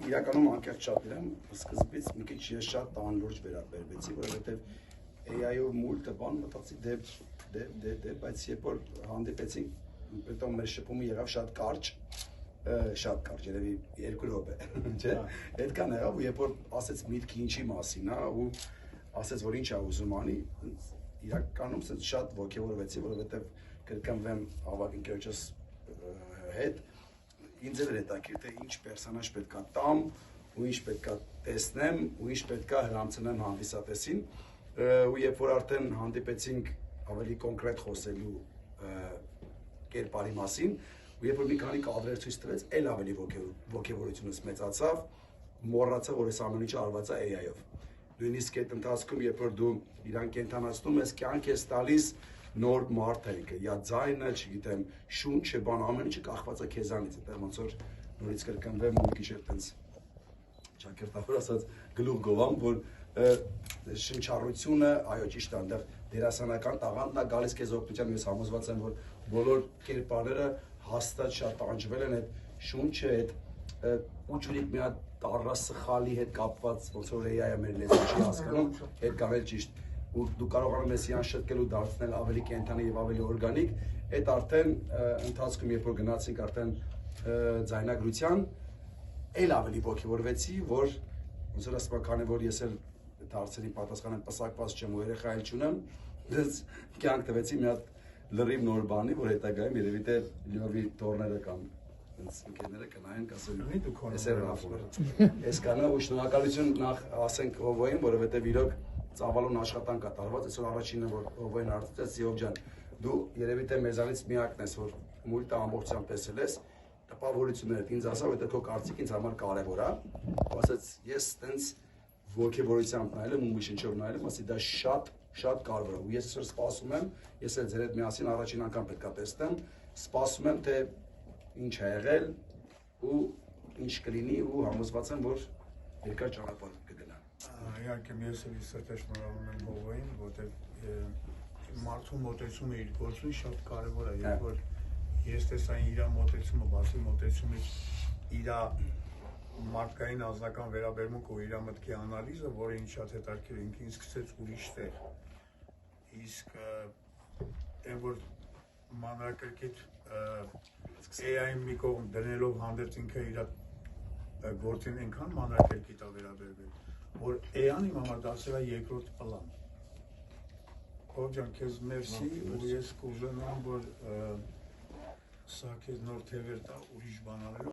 Իրականում անկեղծ շատ իրեմ, սկզբից մի քիչ ես շատ անլուրջ վերաբերվեցի, որովհետև AI-ով մուլտը բան մտածի բայց երբ որ հանդիպեցինք, պետք մեր շփումը եղավ շատ կարճ, երևի 2 րոպե, չէ՞։ Այդքան եղավ ու երբ որ ասեց միտքի ինչի մասին է ու ասեց որ ինչ է ուզում անի, իրականում շատ ոգևորվեցի, որովհետև կրկնվեմ ավագ ընկերոջս հետ ինձ էլ հետաքրքիր թե ինչ պերսոնաժ պետքա տամ ու ինչ պետքա տեսնեմ ու ինչ պետքա հրամցնեմ հանդիսատեսին ու երբ որ արդեն հանդիպեցինք ավելի կոնկրետ խոսելու կերպարի մասին ու երբ որ մի քանի կադրեր ցույց տվեց, էլ ավելի ոգևորությունս մեծացավ, մոռացա որ այս ամեն ինչը արված է AI-ով։ Նույնիսկ այդ ընթացքում երբ որ դու իրան կենթանացնում ես, կյանք ես տալիս նոր մարդ է ինքը, յա ձայնը, չգիտեմ, շունչը, բան ամեն ինչը կախված է քեզանից, այդտեղ ոնց որ նորից կրկնվեմ ու մի քիչ այդպես ճակերտավոր ասած գլուխ գովամ, որ շնչառությունը, այո, ճիշտ է, այնտեղ դերասանական տաղանդն է գալիս քեզ օգնության, ես համոզված եմ, որ բոլոր կերպարները հաստատ շատ տանջվել են այդ շունչը, այդ ուջուրիկ մի հատ տառա սխալի հետ կապված, ոնց որ AI-ը մեր լեզուն չի հասկանում, այդ կան էլ ճիշտ ու դու կարողանում ես իրան շտկել ու դարձնել ավելի կենդանի եւ ավելի օրգանիկ, այդ արդեն ընթացքում երբ որ գնացինք արդեն ձայնագրության, էլ ավելի ոգևորվեցի, որ ոնց որ ասում քանի որ ես էլ դարձերին պատասխանեմ պսակված չեմ ու երեխա էլ չունեմ, դες կյանք տվեցի մի հատ լրիվ նոր բանի, որ հետագայում երևի թե լիովի տորները կամ ընկերները կնայեն, կասեն էս է ռաֆը։ Այս կանա ու շնորհակալություն նախ ասենք Հովոյին, որովհետեւ իրոք ծավալուն աշխատանք է տարված, այսօր առաջինը որ Հովոյին արտադրեց, Զիով ջան, դու երևի թե մեզանից միակն ես, որ մուլտը ամբողջությամբ տեսել ես, տպավորություններդ ինձ ասա, որ քո կարծիքը ինձ համար կարևոր է, ասաց ես տենց ոգևորությամբ նայել եմ ու միշնչով նայել եմ, ասի դա շատ կարևոր է ու ես այսօր սպասում եմ, ես էլ ձեր հետ միասին առաջին անգամ պետք է տեսնեմ, սպասում եմ թե ինչ է եղել ու ինչ կլինի ու համոզված եմ, որ երկար ճանապարհ կգնա։ Իհարկե ես էլ իսկապես շնորհավորում եմ Հովոյին, որտեղ մարդու մոտեցումը իր գործում շատ կարևոր է, երբ որ ես տեսա իր մոտեցումը, բացի մոտեցումից իր մարդկային անձնական վերաբերմունքը ու իր մտքի անալիզը, որը ինձ շատ հետաքրքիր ինքը ինձ գցեց ուրիշ տեղ։ Իսկ այն որ մանրակրկիտ AI-ին մի կողմ դնելով հանդերձ ինքը իր գործին այնքան մանրակրկիտ է վերաբերվել, որ AI-ն իմ համար դարձել է երկրորդ պլան։ Հով ջան, քեզ մերսի ու ես կուզենամ, որ սա քեզ նոր թևեր տա ուրիշ բան անելու